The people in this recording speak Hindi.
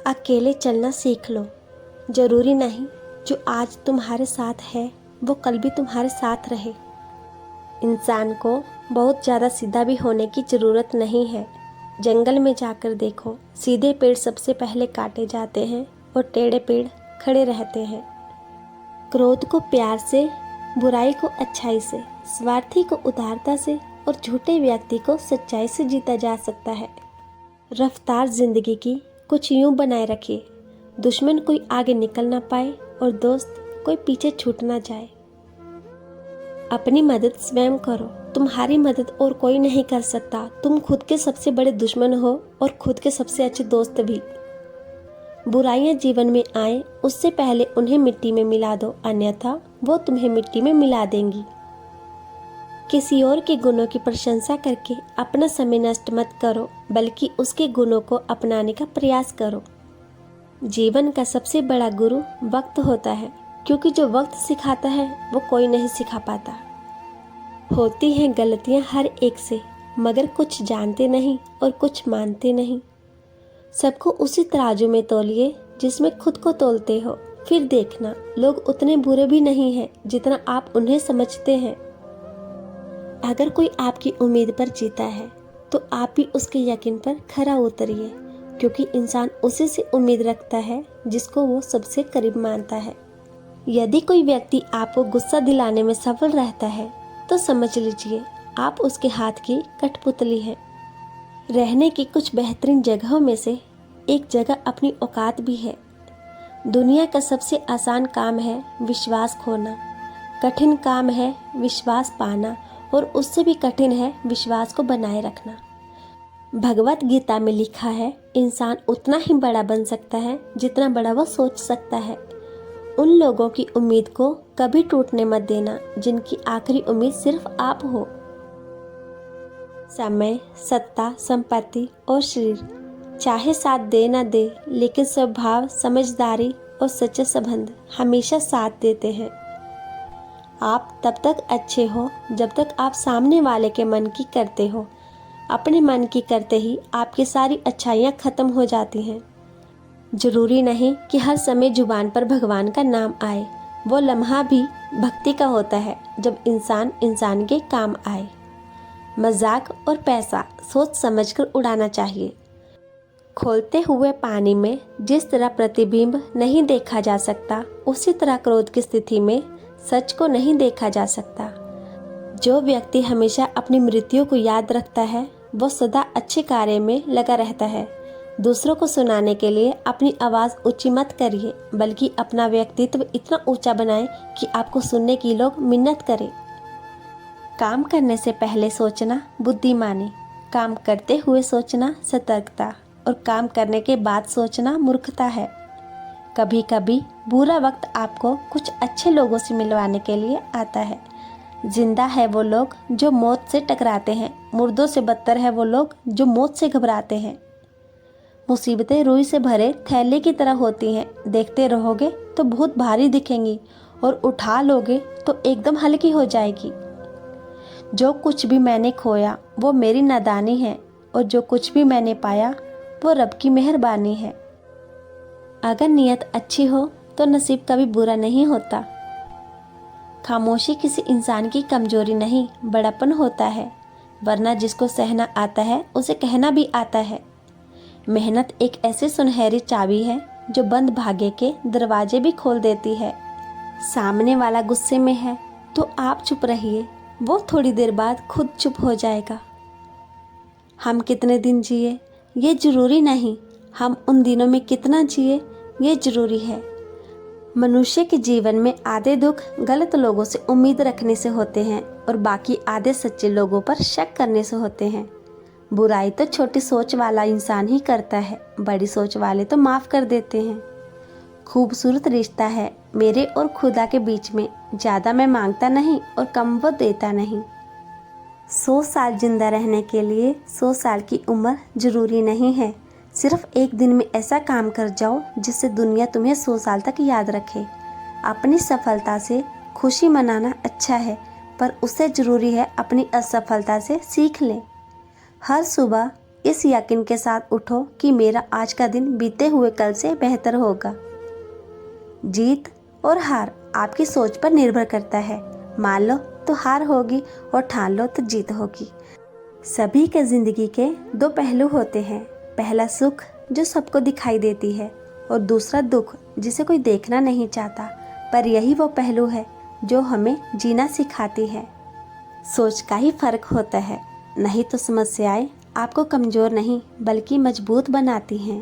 अकेले चलना सीख लो। जरूरी नहीं जो आज तुम्हारे साथ है वो कल भी तुम्हारे साथ रहे। इंसान को बहुत ज़्यादा सीधा भी होने की ज़रूरत नहीं है। जंगल में जाकर देखो, सीधे पेड़ सबसे पहले काटे जाते हैं और टेढ़े पेड़ खड़े रहते हैं। क्रोध को प्यार से, बुराई को अच्छाई से, स्वार्थी को उदारता से और झूठे व्यक्ति को सच्चाई से जीता जा सकता है। रफ्तार जिंदगी की कुछ यूं बनाए रखिए, दुश्मन कोई आगे निकल ना पाए और दोस्त कोई पीछे छूट ना जाए। अपनी मदद स्वयं करो, तुम्हारी मदद और कोई नहीं कर सकता। तुम खुद के सबसे बड़े दुश्मन हो और खुद के सबसे अच्छे दोस्त भी। बुराइयां जीवन में आए उससे पहले उन्हें मिट्टी में मिला दो, अन्यथा वो तुम्हें मिट्टी में मिला देंगी। किसी और के गुणों की प्रशंसा करके अपना समय नष्ट मत करो, बल्कि उसके गुणों को अपनाने का प्रयास करो। जीवन का सबसे बड़ा गुरु वक्त होता है, क्योंकि जो वक्त सिखाता है वो कोई नहीं सिखा पाता। होती हैं गलतियां हर एक से, मगर कुछ जानते नहीं और कुछ मानते नहीं। सबको उसी तराजू में तौलिए जिसमें खुद को तोलते हो, फिर देखना लोग उतने बुरे भी नहीं हैं जितना आप उन्हें समझते हैं। अगर कोई आपकी उम्मीद पर जीता है तो आप भी उसके यकीन पर खरा उतरिए, क्योंकि इंसान उसी से उम्मीद रखता है जिसको वो सबसे करीब मानता है। यदि कोई व्यक्ति आपको गुस्सा दिलाने में सफल रहता है तो समझ लीजिए आप उसके हाथ की कठपुतली हैं। रहने की कुछ बेहतरीन जगहों में से एक जगह अपनी औकात भी है। दुनिया का सबसे आसान काम है विश्वास खोना, कठिन काम है विश्वास पाना, और उससे भी कठिन है विश्वास को बनाए रखना। भगवत गीता में लिखा है, इंसान उतना ही बड़ा बन सकता है जितना बड़ा वो सोच सकता है। उन लोगों की उम्मीद को कभी टूटने मत देना जिनकी आखिरी उम्मीद सिर्फ आप हो। समय, सत्ता, संपत्ति और शरीर चाहे साथ दे ना दे, लेकिन स्वभाव, समझदारी और सच्चे संबंध हमेशा साथ देते हैं। आप तब तक अच्छे हो जब तक आप सामने वाले के मन की करते हो। अपने मन की करते ही आपकी सारी अच्छाइयाँ खत्म हो जाती हैं। जरूरी नहीं कि हर समय जुबान पर भगवान का नाम आए, वो लम्हा भी भक्ति का होता है जब इंसान इंसान के काम आए। मजाक और पैसा सोच समझकर उड़ाना चाहिए। खोलते हुए पानी में जिस तरह प्रतिबिंब नहीं देखा जा सकता, उसी तरह क्रोध की स्थिति में सच को नहीं देखा जा सकता। जो व्यक्ति हमेशा अपनी मृत्यु को याद रखता है वो सदा अच्छे कार्य में लगा रहता है। दूसरों को सुनाने के लिए अपनी आवाज़ ऊंची मत करिए, बल्कि अपना व्यक्तित्व इतना ऊंचा बनाएं कि आपको सुनने की लोग मिन्नत करें। काम करने से पहले सोचना बुद्धिमानी, काम करते हुए सोचना सतर्कता, और काम करने के बाद सोचना मूर्खता है। कभी कभी बुरा वक्त आपको कुछ अच्छे लोगों से मिलवाने के लिए आता है। जिंदा है वो लोग जो मौत से टकराते हैं, मुर्दों से बदतर है वो लोग जो मौत से घबराते हैं। मुसीबतें रुई से भरे थैले की तरह होती हैं, देखते रहोगे तो बहुत भारी दिखेंगी और उठा लोगे तो एकदम हल्की हो जाएगी। जो कुछ भी मैंने खोया वो मेरी नादानी है, और जो कुछ भी मैंने पाया वो रब की मेहरबानी है। अगर नीयत अच्छी हो तो नसीब कभी बुरा नहीं होता। खामोशी किसी इंसान की कमजोरी नहीं, बड़ापन होता है, वरना जिसको सहना आता है उसे कहना भी आता है। मेहनत एक ऐसी सुनहरी चाबी है जो बंद भाग्य के दरवाजे भी खोल देती है। सामने वाला गुस्से में है तो आप चुप रहिए, वो थोड़ी देर बाद खुद चुप हो जाएगा। हम कितने दिन जिए ये जरूरी नहीं, हम उन दिनों में कितना जिए ये जरूरी है। मनुष्य के जीवन में आधे दुख गलत लोगों से उम्मीद रखने से होते हैं और बाकी आधे सच्चे लोगों पर शक करने से होते हैं। बुराई तो छोटी सोच वाला इंसान ही करता है, बड़ी सोच वाले तो माफ़ कर देते हैं। खूबसूरत रिश्ता है मेरे और खुदा के बीच में, ज़्यादा मैं मांगता नहीं और कम वो देता नहीं। 100 साल जिंदा रहने के लिए 100 साल की उम्र जरूरी नहीं है। सिर्फ एक दिन में ऐसा काम कर जाओ जिससे दुनिया तुम्हें 100 साल तक याद रखे। अपनी सफलता से खुशी मनाना अच्छा है, पर उससे ज़रूरी है अपनी असफलता से सीख लें। हर सुबह इस यकीन के साथ उठो कि मेरा आज का दिन बीते हुए कल से बेहतर होगा। जीत और हार आपकी सोच पर निर्भर करता है। मान लो तो हार होगी और ठान लो तो जीत होगी। सभी के जिंदगी के दो पहलू होते हैं। पहला सुख जो सबको दिखाई देती है और दूसरा दुख जिसे कोई देखना नहीं चाहता, पर यही वो पहलू है जो हमें जीना सिखाती है। सोच का ही फर्क होता है, नहीं तो समस्याएं आपको कमज़ोर नहीं बल्कि मजबूत बनाती हैं।